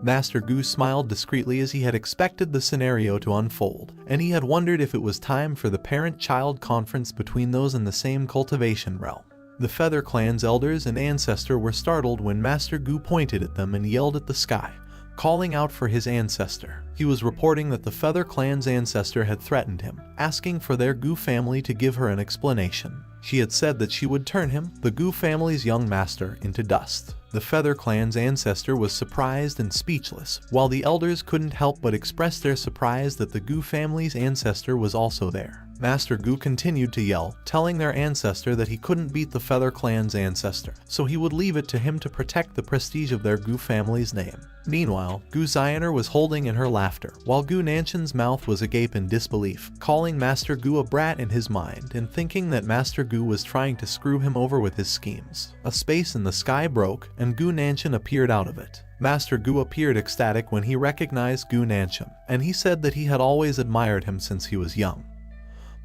Master Gu smiled discreetly as he had expected the scenario to unfold, and he had wondered if it was time for the parent-child conference between those in the same cultivation realm. The Feather Clan's elders and ancestor were startled when Master Gu pointed at them and yelled at the sky, calling out for his ancestor. He was reporting that the Feather Clan's ancestor had threatened him, asking for their Gu family to give her an explanation. She had said that she would turn him, the Gu family's young master, into dust. The Feather Clan's ancestor was surprised and speechless, while the elders couldn't help but express their surprise that the Gu family's ancestor was also there. Master Gu continued to yell, telling their ancestor that he couldn't beat the Feather Clan's ancestor, so he would leave it to him to protect the prestige of their Gu family's name. Meanwhile, Gu Zioner was holding in her laughter, while Gu Nanshan's mouth was agape in disbelief, calling Master Gu a brat in his mind and thinking that Master Gu was trying to screw him over with his schemes. A space in the sky broke, and Gu Nanshan appeared out of it. Master Gu appeared ecstatic when he recognized Gu Nanshan, and he said that he had always admired him since he was young.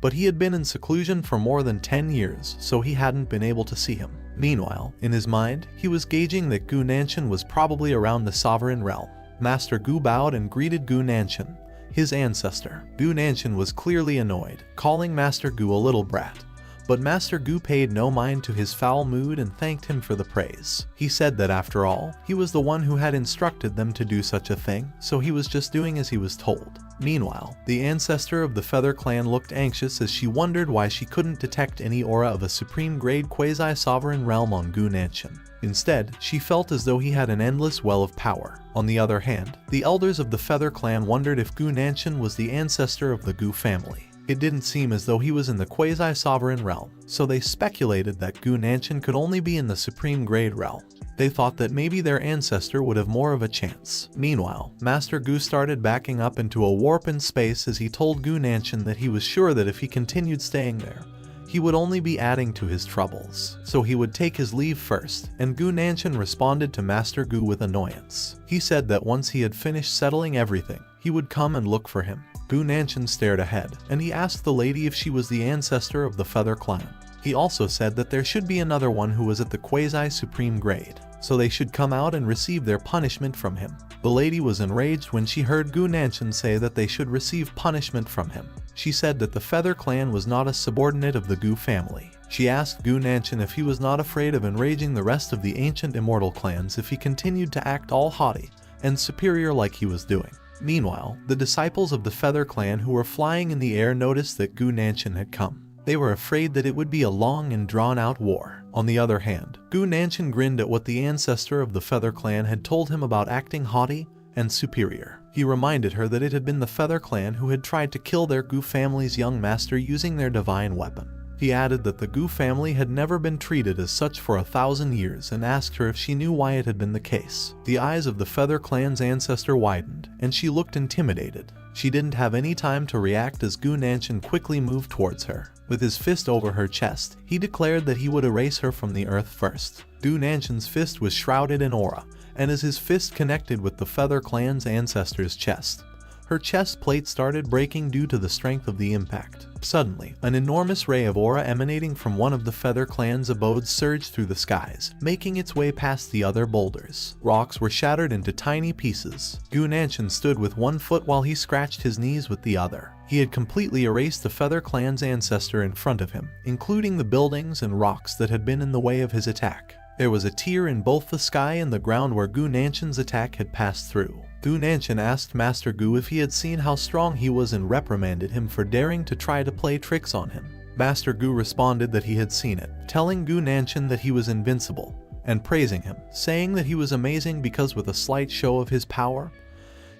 But he had been in seclusion for more than 10 years, so he hadn't been able to see him. Meanwhile, in his mind, he was gauging that Gu Nanshan was probably around the sovereign realm. Master Gu bowed and greeted Gu Nanshan, his ancestor. Gu Nanshan was clearly annoyed, calling Master Gu a little brat. But Master Gu paid no mind to his foul mood and thanked him for the praise. He said that after all, he was the one who had instructed them to do such a thing, so he was just doing as he was told. Meanwhile, the ancestor of the Feather Clan looked anxious as she wondered why she couldn't detect any aura of a supreme-grade quasi-sovereign realm on Gu Nanshan. Instead, she felt as though he had an endless well of power. On the other hand, the elders of the Feather Clan wondered if Gu Nanshan was the ancestor of the Gu family. It didn't seem as though he was in the quasi-sovereign realm, so they speculated that Gu Nanshan could only be in the supreme grade realm. They thought that maybe their ancestor would have more of a chance. Meanwhile, Master Gu started backing up into a warp in space as he told Gu Nanshan that he was sure that if he continued staying there, he would only be adding to his troubles, so he would take his leave first, and Gu Nanshan responded to Master Gu with annoyance. He said that once he had finished settling everything, he would come and look for him. Gu Nanshan stared ahead, and he asked the lady if she was the ancestor of the Feather Clan. He also said that there should be another one who was at the quasi-supreme grade, so they should come out and receive their punishment from him. The lady was enraged when she heard Gu Nanshan say that they should receive punishment from him. She said that the Feather Clan was not a subordinate of the Gu family. She asked Gu Nanshan if he was not afraid of enraging the rest of the ancient immortal clans if he continued to act all haughty and superior like he was doing. Meanwhile, the disciples of the Feather Clan who were flying in the air noticed that Gu Nanshan had come. They were afraid that it would be a long and drawn-out war. On the other hand, Gu Nanshan grinned at what the ancestor of the Feather Clan had told him about acting haughty and superior. He reminded her that it had been the Feather Clan who had tried to kill their Gu family's young master using their divine weapon. He added that the Gu family had never been treated as such for 1,000 years and asked her if she knew why it had been the case. The eyes of the Feather Clan's ancestor widened, and she looked intimidated. She didn't have any time to react as Gu Nanshan quickly moved towards her. With his fist over her chest, he declared that he would erase her from the earth first. Gu Nanshan's fist was shrouded in aura, and as his fist connected with the Feather Clan's ancestor's chest, her chest plate started breaking due to the strength of the impact. Suddenly, an enormous ray of aura emanating from one of the Feather Clan's abodes surged through the skies, making its way past the other boulders. Rocks were shattered into tiny pieces. Gu Nanshan stood with one foot while he scratched his knees with the other. He had completely erased the Feather Clan's ancestor in front of him, including the buildings and rocks that had been in the way of his attack. There was a tear in both the sky and the ground where Gu Nanshan's attack had passed through. Gu Nanshan asked Master Gu if he had seen how strong he was and reprimanded him for daring to try to play tricks on him. Master Gu responded that he had seen it, telling Gu Nanshan that he was invincible, and praising him, saying that he was amazing because with a slight show of his power,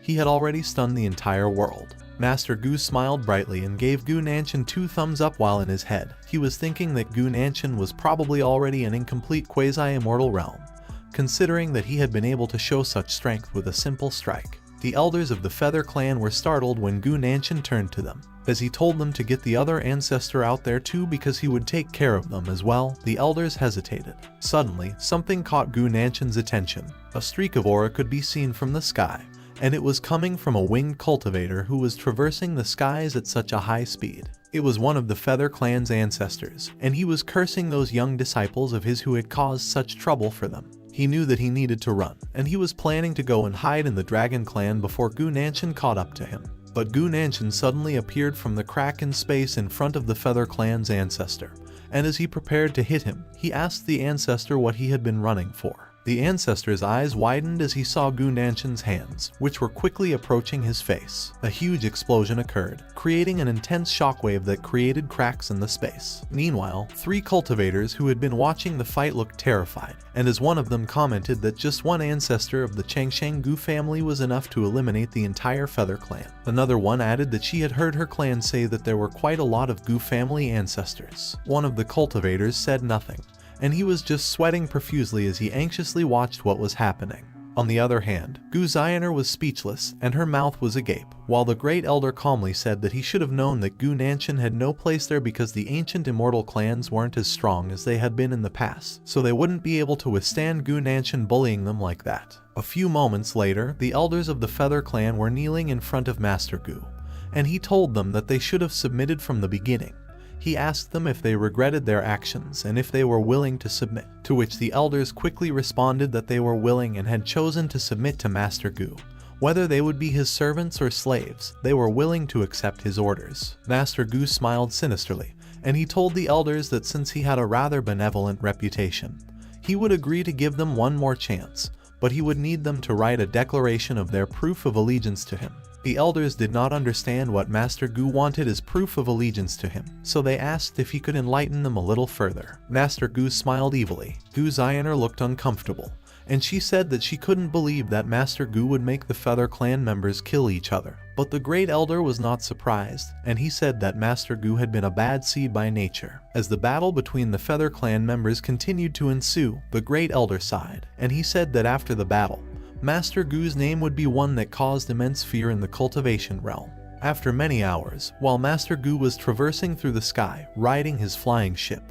he had already stunned the entire world. Master Gu smiled brightly and gave Gu Nanshan 2 thumbs up while in his head. He was thinking that Gu Nanshan was probably already an incomplete quasi-immortal realm, considering that he had been able to show such strength with a simple strike. The elders of the Feather Clan were startled when Gu Nanshan turned to them. As he told them to get the other ancestor out there too because he would take care of them as well, the elders hesitated. Suddenly, something caught Gu Nanshan's attention. A streak of aura could be seen from the sky, and it was coming from a winged cultivator who was traversing the skies at such a high speed. It was one of the Feather Clan's ancestors, and he was cursing those young disciples of his who had caused such trouble for them. He knew that he needed to run, and he was planning to go and hide in the Dragon Clan before Gu Changge caught up to him. But Gu Changge suddenly appeared from the crack in space in front of the Feather Clan's ancestor, and as he prepared to hit him, he asked the ancestor what he had been running for. The ancestor's eyes widened as he saw Gu Changge's hands, which were quickly approaching his face. A huge explosion occurred, creating an intense shockwave that created cracks in the space. Meanwhile, 3 cultivators who had been watching the fight looked terrified, and as one of them commented that just one ancestor of the Changsheng Gu family was enough to eliminate the entire Feather Clan. Another one added that she had heard her clan say that there were quite a lot of Gu family ancestors. One of the cultivators said nothing, and he was just sweating profusely as he anxiously watched what was happening. On the other hand, Gu Changge was speechless, and her mouth was agape, while the Great Elder calmly said that he should have known that Gu Changge had no place there because the ancient immortal clans weren't as strong as they had been in the past, so they wouldn't be able to withstand Gu Changge bullying them like that. A few moments later, the elders of the Feather Clan were kneeling in front of Master Gu, and he told them that they should have submitted from the beginning. He asked them if they regretted their actions and if they were willing to submit, to which the elders quickly responded that they were willing and had chosen to submit to Master Gu. Whether they would be his servants or slaves, they were willing to accept his orders. Master Gu smiled sinisterly, and he told the elders that since he had a rather benevolent reputation, he would agree to give them one more chance, but he would need them to write a declaration of their proof of allegiance to him. The elders did not understand what Master Gu wanted as proof of allegiance to him, so they asked if he could enlighten them a little further. Master Gu smiled evilly. Gu Changge looked uncomfortable, and she said that she couldn't believe that Master Gu would make the Feather Clan members kill each other. But the Great Elder was not surprised, and he said that Master Gu had been a bad seed by nature. As the battle between the Feather Clan members continued to ensue, the Great Elder sighed, and he said that after the battle, Master Gu's name would be one that caused immense fear in the cultivation realm. After many hours, while Master Gu was traversing through the sky, riding his flying ship,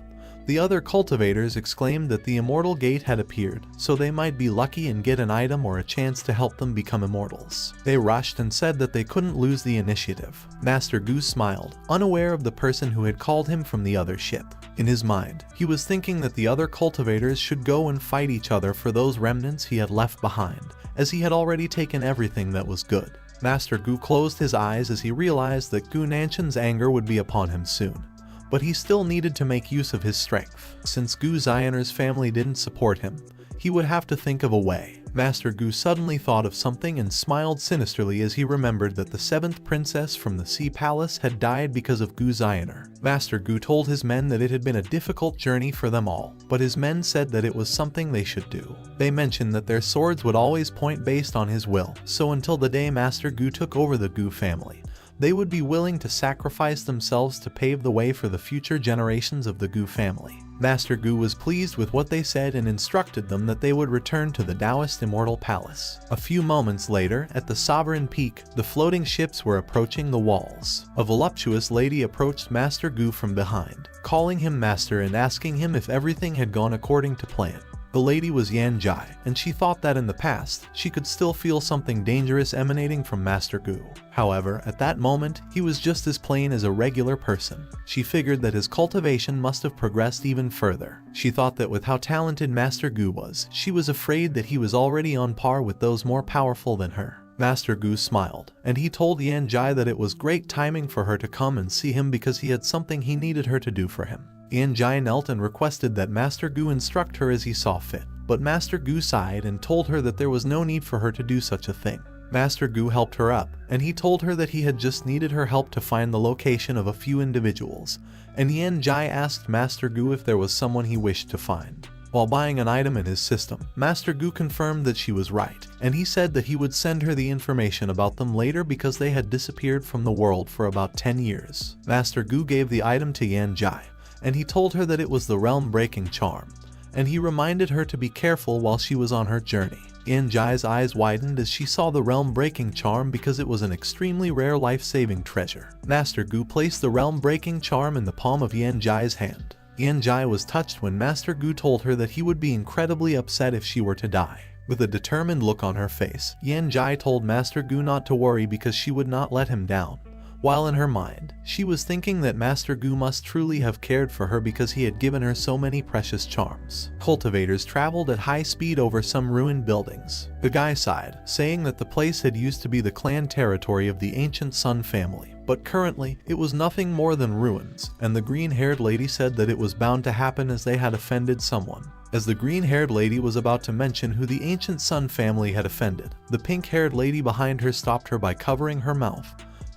the other cultivators exclaimed that the immortal gate had appeared, so they might be lucky and get an item or a chance to help them become immortals. They rushed and said that they couldn't lose the initiative. Master Gu smiled, unaware of the person who had called him from the other ship. In his mind, he was thinking that the other cultivators should go and fight each other for those remnants he had left behind, as he had already taken everything that was good. Master Gu closed his eyes as he realized that Gu Changge's anger would be upon him soon. But he still needed to make use of his strength. Since Gu Changge's family didn't support him, he would have to think of a way. Master Gu suddenly thought of something and smiled sinisterly as he remembered that the 7th princess from the Sea Palace had died because of Gu Changge. Master Gu told his men that it had been a difficult journey for them all, but his men said that it was something they should do. They mentioned that their swords would always point based on his will, so until the day Master Gu took over the Gu family, they would be willing to sacrifice themselves to pave the way for the future generations of the Gu family. Master Gu was pleased with what they said and instructed them that they would return to the Taoist Immortal Palace. A few moments later, at the Sovereign Peak, the floating ships were approaching the walls. A voluptuous lady approached Master Gu from behind, calling him master and asking him if everything had gone according to plan. The lady was Yan Jai, and she thought that in the past, she could still feel something dangerous emanating from Master Gu. However, at that moment, he was just as plain as a regular person. She figured that his cultivation must have progressed even further. She thought that with how talented Master Gu was, she was afraid that he was already on par with those more powerful than her. Master Gu smiled, and he told Yan Jai that it was great timing for her to come and see him because he had something he needed her to do for him. Yan Jai knelt and requested that Master Gu instruct her as he saw fit, but Master Gu sighed and told her that there was no need for her to do such a thing. Master Gu helped her up, and he told her that he had just needed her help to find the location of a few individuals, and Yan Jai asked Master Gu if there was someone he wished to find. While buying an item in his system, Master Gu confirmed that she was right, and he said that he would send her the information about them later because they had disappeared from the world for about 10 years. Master Gu gave the item to Yan Jai, and he told her that it was the realm-breaking charm, and he reminded her to be careful while she was on her journey. Yan Jai's eyes widened as she saw the realm-breaking charm because it was an extremely rare life-saving treasure. Master Gu placed the realm-breaking charm in the palm of Yan Jai's hand. Yan Jai was touched when Master Gu told her that he would be incredibly upset if she were to die. With a determined look on her face, Yan Jai told Master Gu not to worry because she would not let him down. While in her mind, she was thinking that Master Gu must truly have cared for her because he had given her so many precious charms. Cultivators traveled at high speed over some ruined buildings. The guy sighed, saying that the place had used to be the clan territory of the ancient Sun family, but currently, it was nothing more than ruins, and the green-haired lady said that it was bound to happen as they had offended someone. As the green-haired lady was about to mention who the ancient Sun family had offended, the pink-haired lady behind her stopped her by covering her mouth,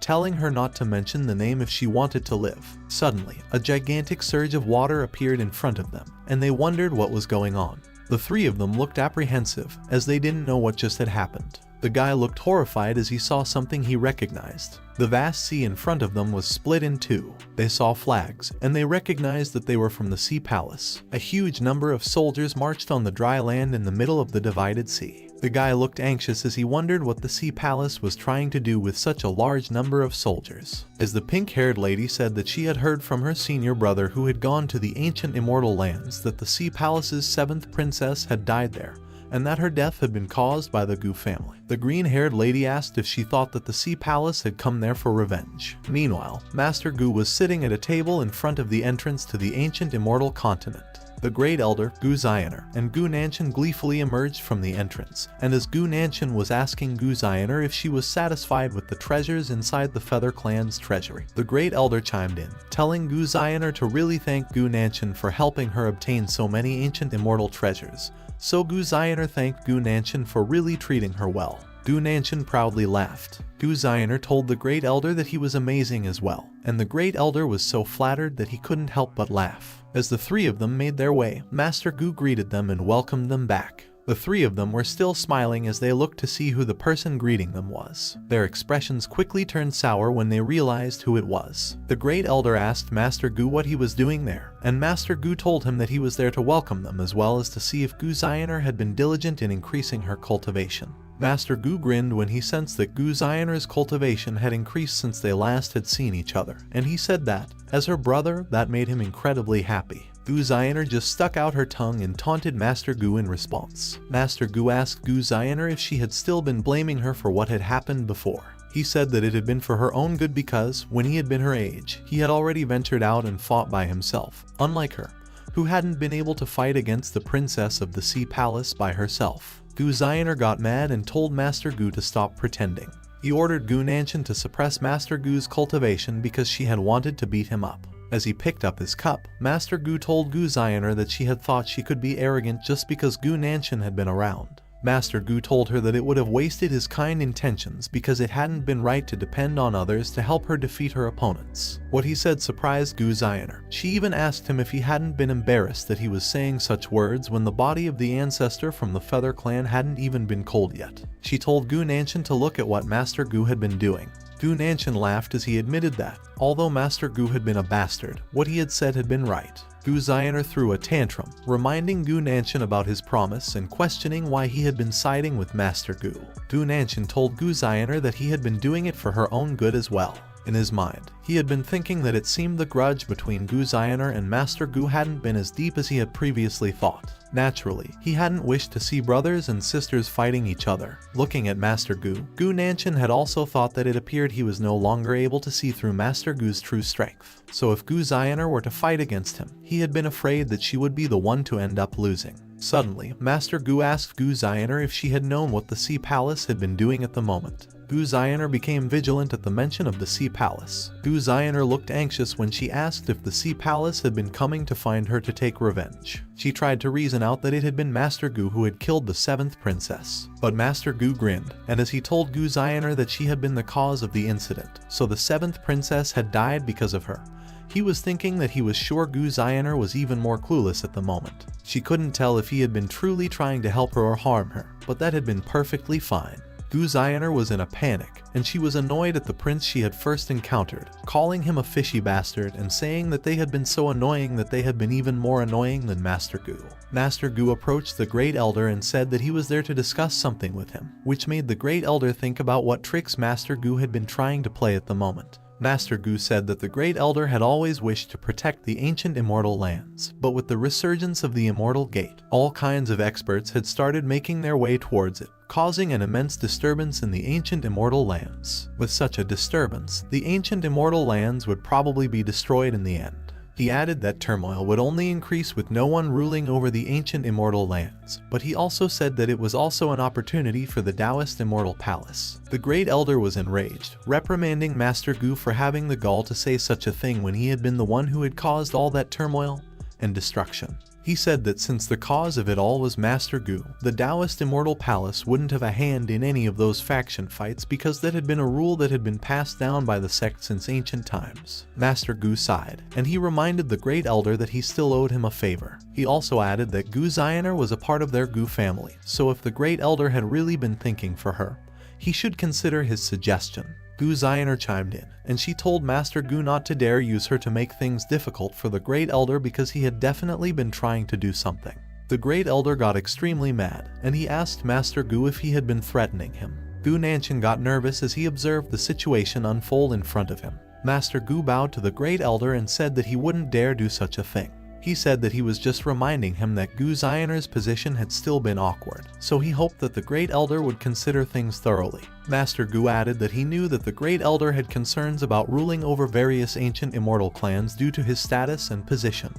telling her not to mention the name if she wanted to live. Suddenly, a gigantic surge of water appeared in front of them, and they wondered what was going on. The three of them looked apprehensive, as they didn't know what just had happened. The guy looked horrified as he saw something he recognized. The vast sea in front of them was split in two. They saw flags, and they recognized that they were from the Sea Palace. A huge number of soldiers marched on the dry land in the middle of the divided sea. The guy looked anxious as he wondered what the Sea Palace was trying to do with such a large number of soldiers. As the pink-haired lady said that she had heard from her senior brother who had gone to the ancient immortal lands that the Sea Palace's 7th princess had died there, and that her death had been caused by the Gu family. The green-haired lady asked if she thought that the Sea Palace had come there for revenge. Meanwhile, Master Gu was sitting at a table in front of the entrance to the ancient immortal continent. The Great Elder, Gu Zioner, and Gu Nanshan gleefully emerged from the entrance, and as Gu Nanshan was asking Gu Zioner if she was satisfied with the treasures inside the Feather Clan's treasury, the Great Elder chimed in, telling Gu Zioner to really thank Gu Nanshan for helping her obtain so many ancient immortal treasures. So Gu Zioner thanked Gu Nanshan for really treating her well. Gu Nanshan proudly laughed. Gu Zioner told the Great Elder that he was amazing as well, and the Great Elder was so flattered that he couldn't help but laugh. As the three of them made their way, Master Gu greeted them and welcomed them back. The three of them were still smiling as they looked to see who the person greeting them was. Their expressions quickly turned sour when they realized who it was. The Great Elder asked Master Gu what he was doing there, and Master Gu told him that he was there to welcome them as well as to see if Gu Zioner had been diligent in increasing her cultivation. Master Gu grinned when he sensed that Gu Zioner's cultivation had increased since they last had seen each other, and he said that, as her brother, that made him incredibly happy. Gu Zioner just stuck out her tongue and taunted Master Gu in response. Master Gu asked Gu Zioner if she had still been blaming her for what had happened before. He said that it had been for her own good because, when he had been her age, he had already ventured out and fought by himself, unlike her, who hadn't been able to fight against the princess of the Sea Palace by herself. Gu Zioner got mad and told Master Gu to stop pretending. He ordered Gu Nanshan to suppress Master Gu's cultivation because she had wanted to beat him up. As he picked up his cup, Master Gu told Gu Zioner that she had thought she could be arrogant just because Gu Nanshan had been around. Master Gu told her that it would have wasted his kind intentions because it hadn't been right to depend on others to help her defeat her opponents. What he said surprised Gu Zioner. She even asked him if he hadn't been embarrassed that he was saying such words when the body of the ancestor from the Feather Clan hadn't even been cold yet. She told Gu Nanshan to look at what Master Gu had been doing. Gu Nanshan laughed as he admitted that, although Master Gu had been a bastard, what he had said had been right. Gu Zioner threw a tantrum, reminding Gu Nanshan about his promise and questioning why he had been siding with Master Gu. Gu Nanshan told Gu Zioner that he had been doing it for her own good as well. In his mind, he had been thinking that it seemed the grudge between Gu Zioner and Master Gu hadn't been as deep as he had previously thought. Naturally, he hadn't wished to see brothers and sisters fighting each other. Looking at Master Gu, Gu Nanshan had also thought that it appeared he was no longer able to see through Master Gu's true strength. So if Gu Zioner were to fight against him, he had been afraid that she would be the one to end up losing. Suddenly, Master Gu asked Gu Zioner if she had known what the Sea Palace had been doing at the moment. Gu Zioner became vigilant at the mention of the Sea Palace. Gu Zioner looked anxious when she asked if the Sea Palace had been coming to find her to take revenge. She tried to reason out that it had been Master Gu who had killed the 7th princess. But Master Gu grinned, and as he told Gu Zioner that she had been the cause of the incident, so the 7th princess had died because of her. He was thinking that he was sure Gu Zioner was even more clueless at the moment. She couldn't tell if he had been truly trying to help her or harm her, but that had been perfectly fine. Gu Zioner was in a panic, and she was annoyed at the prince she had first encountered, calling him a fishy bastard and saying that they had been so annoying that they had been even more annoying than Master Gu. Master Gu approached the Great Elder and said that he was there to discuss something with him, which made the Great Elder think about what tricks Master Gu had been trying to play at the moment. Master Gu said that the Great Elder had always wished to protect the ancient immortal lands, but with the resurgence of the Immortal Gate, all kinds of experts had started making their way towards it, causing an immense disturbance in the ancient immortal lands. With such a disturbance, the ancient immortal lands would probably be destroyed in the end. He added that turmoil would only increase with no one ruling over the ancient immortal lands, but he also said that it was also an opportunity for the Taoist Immortal Palace. The Great Elder was enraged, reprimanding Master Gu for having the gall to say such a thing when he had been the one who had caused all that turmoil and destruction. He said that since the cause of it all was Master Gu, the Taoist Immortal Palace wouldn't have a hand in any of those faction fights because that had been a rule that had been passed down by the sect since ancient times. Master Gu sighed, and he reminded the Great Elder that he still owed him a favor. He also added that Gu Zioner was a part of their Gu family, so if the Great Elder had really been thinking for her, he should consider his suggestion. Gu Zioner chimed in, and she told Master Gu not to dare use her to make things difficult for the Great Elder because he had definitely been trying to do something. The Great Elder got extremely mad, and he asked Master Gu if he had been threatening him. Gu Nanshan got nervous as he observed the situation unfold in front of him. Master Gu bowed to the Great Elder and said that he wouldn't dare do such a thing. He said that he was just reminding him that Gu Zioner's position had still been awkward, so he hoped that the Great Elder would consider things thoroughly. Master Gu added that he knew that the Great Elder had concerns about ruling over various ancient immortal clans due to his status and position,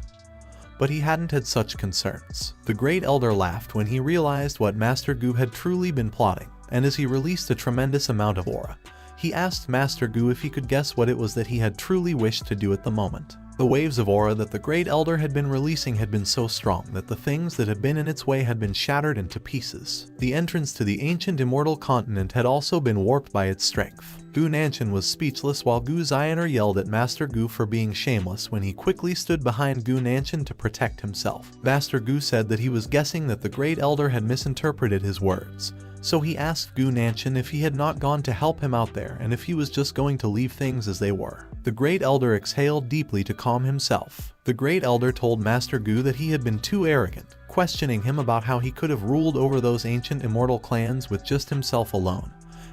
but he hadn't had such concerns. The Great Elder laughed when he realized what Master Gu had truly been plotting, and as he released a tremendous amount of aura, he asked Master Gu if he could guess what it was that he had truly wished to do at the moment. The waves of aura that the Great Elder had been releasing had been so strong that the things that had been in its way had been shattered into pieces. The entrance to the ancient immortal continent had also been warped by its strength. Gu Nanshan was speechless while Gu Zioner yelled at Master Gu for being shameless when he quickly stood behind Gu Nanshan to protect himself. Master Gu said that he was guessing that the Great Elder had misinterpreted his words, so he asked Gu Nanshan if he had not gone to help him out there and if he was just going to leave things as they were. The Great Elder exhaled deeply to calm himself. The Great Elder told Master Gu that he had been too arrogant, questioning him about how he could have ruled over those ancient immortal clans with just himself alone,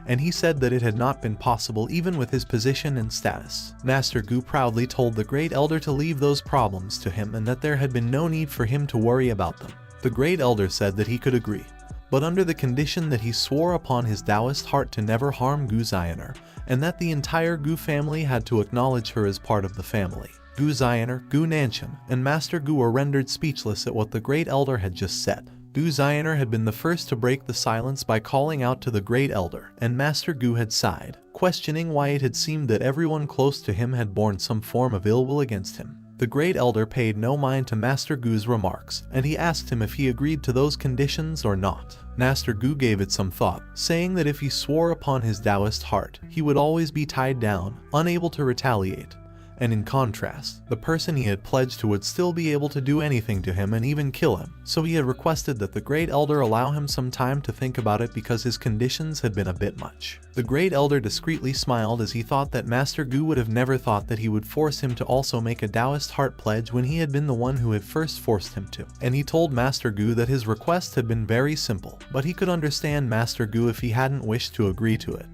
and he said that it had not been possible even with his position and status. Master Gu proudly told the Great Elder to leave those problems to him and that there had been no need for him to worry about them. The Great Elder said that he could agree, but under the condition that he swore upon his Taoist heart to never harm Gu Zioner, and that the entire Gu family had to acknowledge her as part of the family. Gu Zioner, Gu Nanshan, and Master Gu were rendered speechless at what the Great Elder had just said. Gu Zioner had been the first to break the silence by calling out to the Great Elder, and Master Gu had sighed, questioning why it had seemed that everyone close to him had borne some form of ill will against him. The Great Elder paid no mind to Master Gu's remarks, and he asked him if he agreed to those conditions or not. Master Gu gave it some thought, saying that if he swore upon his Taoist heart, he would always be tied down, unable to retaliate, and in contrast, the person he had pledged to would still be able to do anything to him and even kill him, so he had requested that the Great Elder allow him some time to think about it because his conditions had been a bit much. The Great Elder discreetly smiled as he thought that Master Gu would have never thought that he would force him to also make a Taoist heart pledge when he had been the one who had first forced him to, and he told Master Gu that his request had been very simple, but he could understand Master Gu if he hadn't wished to agree to it.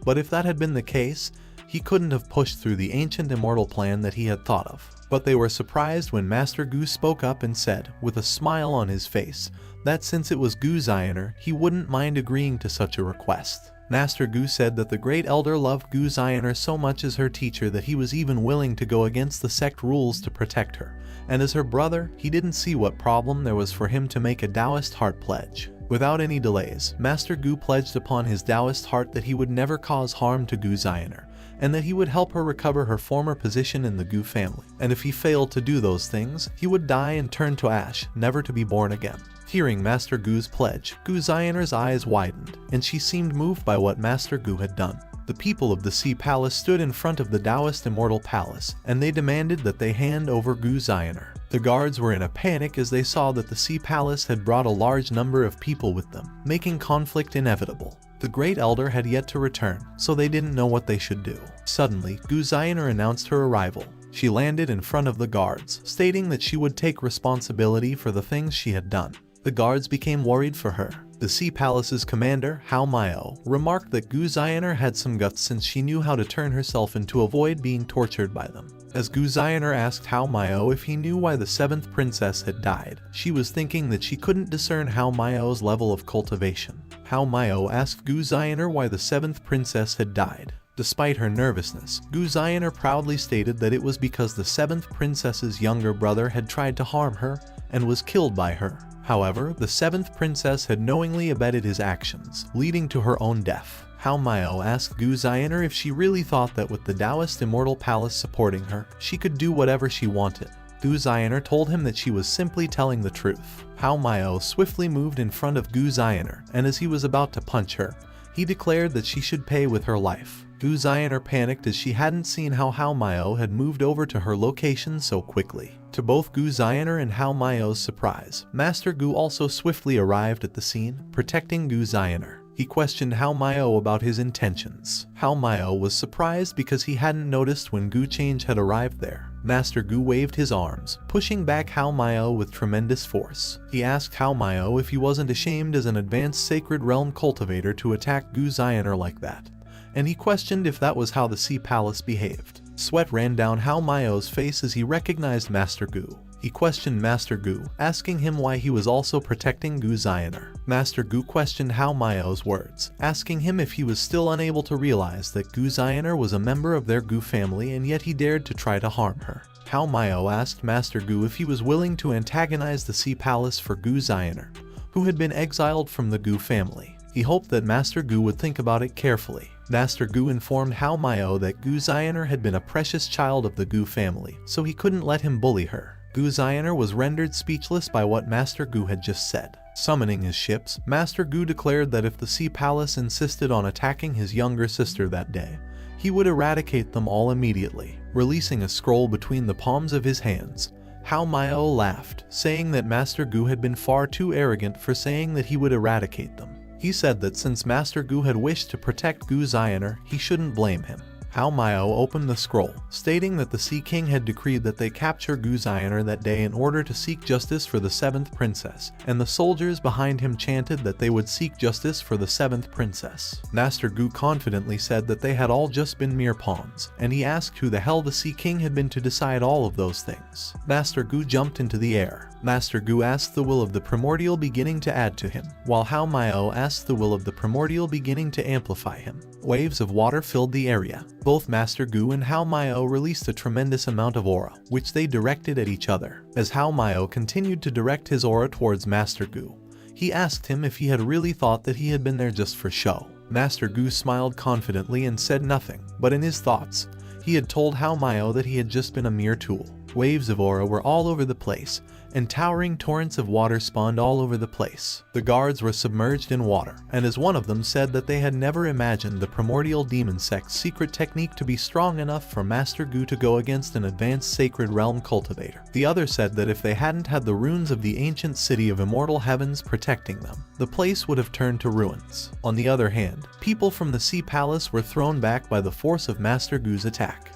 But if that had been the case, he couldn't have pushed through the ancient immortal plan that he had thought of. But they were surprised when Master Gu spoke up and said, with a smile on his face, that since it was Gu Zioner, he wouldn't mind agreeing to such a request. Master Gu said that the Great Elder loved Gu Zioner so much as her teacher that he was even willing to go against the sect rules to protect her, and as her brother, he didn't see what problem there was for him to make a Taoist heart pledge. Without any delays, Master Gu pledged upon his Taoist heart that he would never cause harm to Gu Zioner, and that he would help her recover her former position in the Gu family, and if he failed to do those things, he would die and turn to ash, never to be born again. Hearing Master Gu's pledge, Gu Zioner's eyes widened, and she seemed moved by what Master Gu had done. The people of the Sea Palace stood in front of the Taoist Immortal Palace, and they demanded that they hand over Gu Zioner. The guards were in a panic as they saw that the Sea Palace had brought a large number of people with them, making conflict inevitable. The Great Elder had yet to return, so they didn't know what they should do. Suddenly, Gu Zioner announced her arrival. She landed in front of the guards, stating that she would take responsibility for the things she had done. The guards became worried for her. The Sea Palace's commander, Hao Mao, remarked that Gu Zioner had some guts since she knew how to turn herself in to avoid being tortured by them. As Gu Zioner asked Hao Mao if he knew why the 7th princess had died, she was thinking that she couldn't discern Hao Mao's level of cultivation. Hao Mao asked Gu Zioner why the 7th princess had died. Despite her nervousness, Gu Zioner proudly stated that it was because the 7th princess's younger brother had tried to harm her and was killed by her. However, the 7th princess had knowingly abetted his actions, leading to her own death. Hao Mao asked Gu Zioner if she really thought that with the Taoist Immortal Palace supporting her, she could do whatever she wanted. Gu Zioner told him that she was simply telling the truth. Hao Mao swiftly moved in front of Gu Zioner, and as he was about to punch her, he declared that she should pay with her life. Gu Zioner panicked as she hadn't seen how Hao Mao had moved over to her location so quickly. To both Gu Zioner and Hao Mao's surprise, Master Gu also swiftly arrived at the scene, protecting Gu Zioner. He questioned Hao Mao about his intentions. Hao Mao was surprised because he hadn't noticed when Gu Changge had arrived there. Master Gu waved his arms, pushing back Hao Mao with tremendous force. He asked Hao Mao if he wasn't ashamed as an advanced Sacred Realm cultivator to attack Gu Zioner like that, and he questioned if that was how the Sea Palace behaved. Sweat ran down Hao Mao's face as he recognized Master Gu. He questioned Master Gu, asking him why he was also protecting Gu Zioner. Master Gu questioned Hao Mao's words, asking him if he was still unable to realize that Gu Zioner was a member of their Gu family and yet he dared to try to harm her. Hao Mao asked Master Gu if he was willing to antagonize the Sea Palace for Gu Zioner, who had been exiled from the Gu family. He hoped that Master Gu would think about it carefully. Master Gu informed Hao Mao that Gu Zioner had been a precious child of the Gu family, so he couldn't let him bully her. Gu Zioner was rendered speechless by what Master Gu had just said. Summoning his ships, Master Gu declared that if the Sea Palace insisted on attacking his younger sister that day, he would eradicate them all immediately. Releasing a scroll between the palms of his hands, Hao Mao laughed, saying that Master Gu had been far too arrogant for saying that he would eradicate them. He said that since Master Gu had wished to protect Gu Zioner, he shouldn't blame him. Hao Mao opened the scroll, stating that the Sea King had decreed that they capture Gu Zioner that day in order to seek justice for the 7th princess, and the soldiers behind him chanted that they would seek justice for the 7th princess. Master Gu confidently said that they had all just been mere pawns, and he asked who the hell the Sea King had been to decide all of those things. Master Gu jumped into the air. Master Gu asked the will of the primordial beginning to add to him, while Hao Mao asked the will of the primordial beginning to amplify him. Waves of water filled the area. Both Master Gu and Hao Mao released a tremendous amount of aura, which they directed at each other. As Hao Mao continued to direct his aura towards Master Gu, he asked him if he had really thought that he had been there just for show. Master Gu smiled confidently and said nothing, but in his thoughts, he had told Hao Mao that he had just been a mere tool. Waves of aura were all over the place, and towering torrents of water spawned all over the place. The guards were submerged in water, and as one of them said that they had never imagined the primordial demon sect's secret technique to be strong enough for Master Gu to go against an advanced Sacred Realm cultivator. The other said that if they hadn't had the runes of the ancient city of immortal heavens protecting them, the place would have turned to ruins. On the other hand, people from the Sea Palace were thrown back by the force of Master Gu's attack.